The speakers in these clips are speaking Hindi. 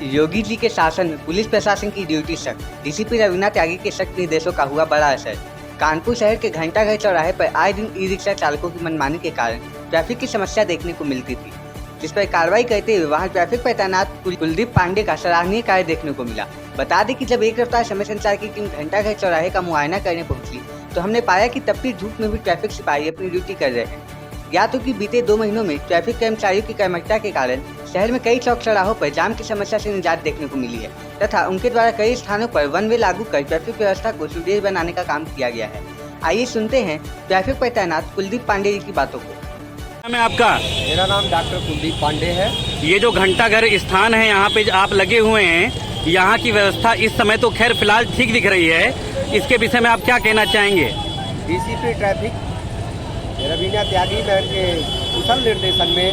योगी जी के शासन में पुलिस प्रशासन की ड्यूटी सख्त, डीसीपी रवीना त्यागी के सख्त निर्देशों का हुआ बड़ा असर। कानपुर शहर के घंटाघर चौराहे पर आए दिन ई रिक्शा चालकों की मनमानी के कारण ट्रैफिक की समस्या देखने को मिलती थी, जिस पर कार्रवाई करते हुए वहां ट्रैफिक पर तैनात कुलदीप पांडे का सराहनीय कार्य देखने को मिला। बता दें कि जब एक रफ्तार समय संचार की टीम घंटाघर चौराहे का मुआयना करने पहुंची तो हमने पाया कि तपती धूप में भी ट्रैफिक सिपाही अपनी ड्यूटी कर रहे हैं। या तो कि बीते 2 महीनों में ट्रैफिक कर्मचारियों की कर्मठता के कारण शहर में कई चौक चौराहों पर जाम की समस्या से निजात देखने को मिली है तथा उनके द्वारा कई स्थानों पर वन वे लागू कर ट्रैफिक व्यवस्था को सुदृढ़ बनाने का काम किया गया है। आइए सुनते हैं ट्रैफिक पर तैनात कुलदीप पांडे जी की बातों को। नाम है आपका? मेरा नाम डॉक्टर कुलदीप पांडे है। ये जो घंटाघर स्थान है यहाँ पे आप लगे हुए हैं, यहाँ की व्यवस्था इस समय तो खैर फिलहाल ठीक दिख रही है, इसके विषय में आप क्या कहना चाहेंगे? डीसीपी ट्रैफिक रवीना त्यागी मैम के कुशल निर्देशन में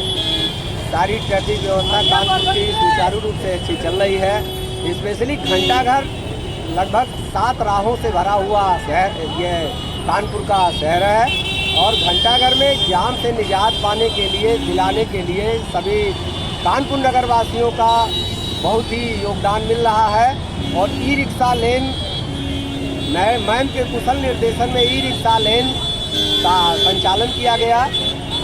सारी ट्रैफिक व्यवस्था कानपुर की सुचारू रूप से अच्छी चल रही है। स्पेशली घंटाघर लगभग 7 राहों से भरा हुआ शहर, ये कानपुर का शहर है और घंटाघर में जाम से निजात पाने के लिए, दिलाने के लिए सभी कानपुर नगर वासियों का बहुत ही योगदान मिल रहा है। और ई रिक्शा लेन मैम के कुशल निर्देशन में ई रिक्शा लेन का संचालन किया गया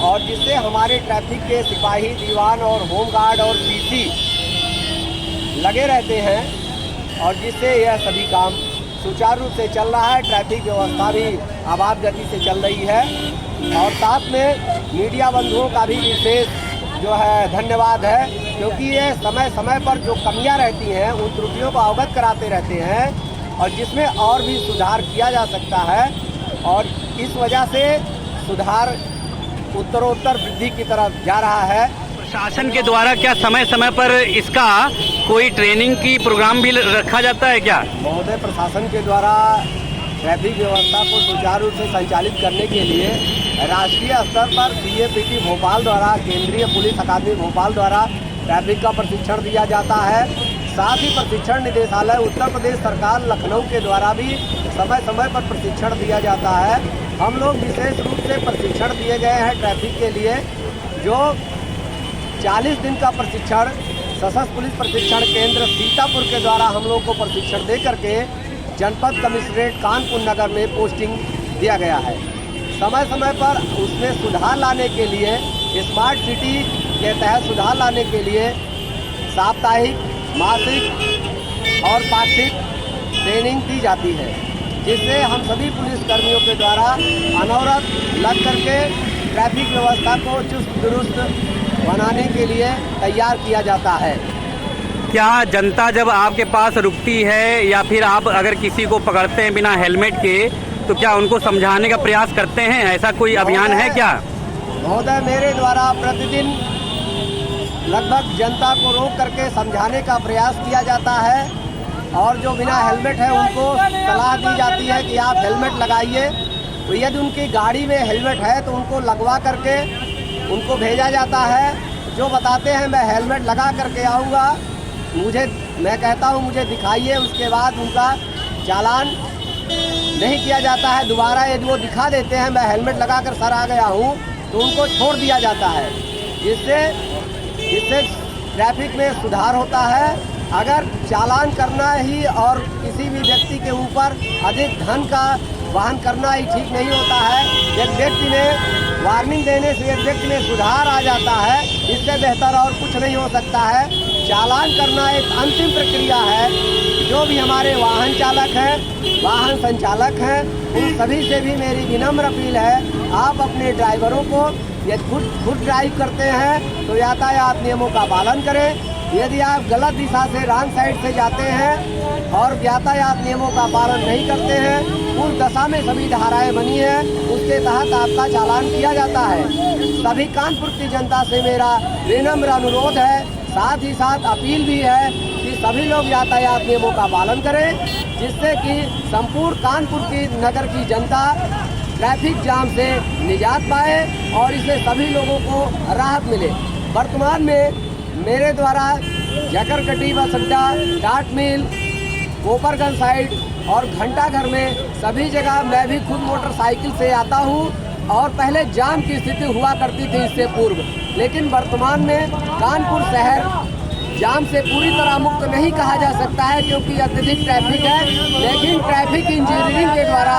और जिससे हमारे ट्रैफिक के सिपाही, दीवान और होमगार्ड और पीसी लगे रहते हैं और जिससे यह सभी काम सुचारू रूप से चल रहा है। ट्रैफिक व्यवस्था भी आबाद गति से चल रही है और साथ में मीडिया बंधुओं का भी विशेष जो है धन्यवाद है, क्योंकि ये समय समय पर जो कमियां रहती हैं उन त्रुटियों को अवगत कराते रहते हैं और जिसमें और भी सुधार किया जा सकता है और इस वजह से सुधार उत्तरोत्तर वृद्धि की तरफ जा रहा है। शासन के द्वारा क्या समय समय पर इसका कोई ट्रेनिंग की प्रोग्राम भी रखा जाता है क्या? महोदय, प्रशासन के द्वारा ट्रैफिक व्यवस्था को सुचारू रूप से संचालित करने के लिए राष्ट्रीय स्तर पर CAPT भोपाल द्वारा, केंद्रीय पुलिस अकादमी भोपाल द्वारा ट्रैफिक का प्रशिक्षण दिया जाता है। साथ ही प्रशिक्षण निदेशालय उत्तर प्रदेश सरकार लखनऊ के द्वारा भी समय समय पर प्रशिक्षण दिया जाता है। हम लोग विशेष रूप से प्रशिक्षण दिए गए हैं ट्रैफिक के लिए, जो 40 दिन का प्रशिक्षण सशस्त्र पुलिस प्रशिक्षण केंद्र सीतापुर के द्वारा हम लोग को प्रशिक्षण दे करके जनपद कमिश्नरेट कानपुर नगर में पोस्टिंग दिया गया है। समय समय पर उसमें सुधार लाने के लिए, स्मार्ट सिटी के तहत सुधार लाने के लिए साप्ताहिक, मासिक और पाक्षिक ट्रेनिंग दी जाती है, जिससे हम सभी पुलिसकर्मियों के द्वारा अनवरत लग करके ट्रैफिक व्यवस्था को चुस्त दुरुस्त बनाने के लिए तैयार किया जाता है। क्या जनता जब आपके पास रुकती है या फिर आप अगर किसी को पकड़ते हैं बिना हेलमेट के, तो क्या उनको समझाने का प्रयास करते हैं? ऐसा कोई अभियान है क्या? महोदय, मेरे द्वारा प्रतिदिन लगभग जनता को रोक करके समझाने का प्रयास किया जाता है और जो बिना हेलमेट है उनको सलाह दी जाती है कि आप हेलमेट लगाइए। तो यदि उनकी गाड़ी में हेलमेट है तो उनको लगवा करके उनको भेजा जाता है। जो बताते हैं मैं हेलमेट लगा करके आऊँगा, मैं कहता हूँ मुझे दिखाइए, उसके बाद उनका चालान नहीं किया जाता है। दोबारा यदि वो दिखा देते हैं मैं हेलमेट लगा कर सर आ गया हूँ, तो उनको छोड़ दिया जाता है, जिससे ट्रैफिक में सुधार होता है। अगर चालान करना ही और किसी भी व्यक्ति के ऊपर अधिक धन का वहन करना ही ठीक नहीं होता है। एक व्यक्ति में वार्निंग देने से एक व्यक्ति में सुधार आ जाता है, इससे बेहतर और कुछ नहीं हो सकता है। चालान करना एक अंतिम प्रक्रिया है। जो भी हमारे वाहन चालक हैं, वाहन संचालक हैं, उन सभी से भी मेरी विनम्र अपील है, आप अपने ड्राइवरों को यदि खुद ड्राइव करते हैं तो यातायात नियमों का पालन करें। यदि आप गलत दिशा से, रॉन्ग साइड से जाते हैं और यातायात नियमों का पालन नहीं करते हैं, उस दशा में सभी धाराएं बनी हैं, उसके तहत आपका चालान किया जाता है। सभी कानपुर की जनता से मेरा विनम्र अनुरोध है, साथ ही साथ अपील भी है कि सभी लोग यातायात नियमों का पालन करें, जिससे कि संपूर्ण कानपुर की नगर की जनता ट्रैफिक जाम से निजात पाए और इससे सभी लोगों को राहत मिले। वर्तमान में मेरे द्वारा जकरकटी बस अड्डा, टाट मिल, कोपरगंज साइड और घंटाघर में सभी जगह मैं भी खुद मोटरसाइकिल से आता हूँ और पहले जाम की स्थिति हुआ करती थी इससे पूर्व, लेकिन वर्तमान में कानपुर शहर जाम से पूरी तरह मुक्त नहीं कहा जा सकता है क्योंकि अत्यधिक ट्रैफिक है, लेकिन ट्रैफिक इंजीनियरिंग के द्वारा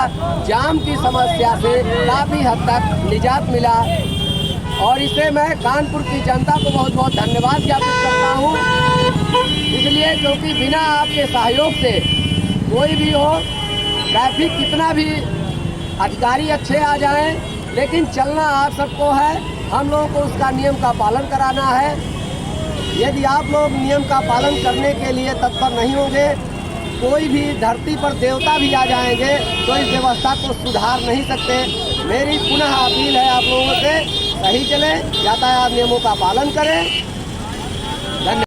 जाम की समस्या से काफ़ी हद तक निजात मिला और इसे मैं कानपुर की जनता को बहुत बहुत धन्यवाद ज्ञापित करता हूँ। इसलिए क्योंकि बिना आपके सहयोग से कोई भी हो, ट्रैफिक कितना भी अधिकारी अच्छे आ जाएं, लेकिन चलना आप सबको है, हम लोगों को उसका नियम का पालन कराना है। यदि आप लोग नियम का पालन करने के लिए तत्पर नहीं होंगे, कोई भी धरती पर देवता भी आ जाएंगे तो इस व्यवस्था को सुधार नहीं सकते। मेरी पुनः अपील है आप लोगों से, सही चलें, यातायात नियमों का पालन करें। धन्यवाद।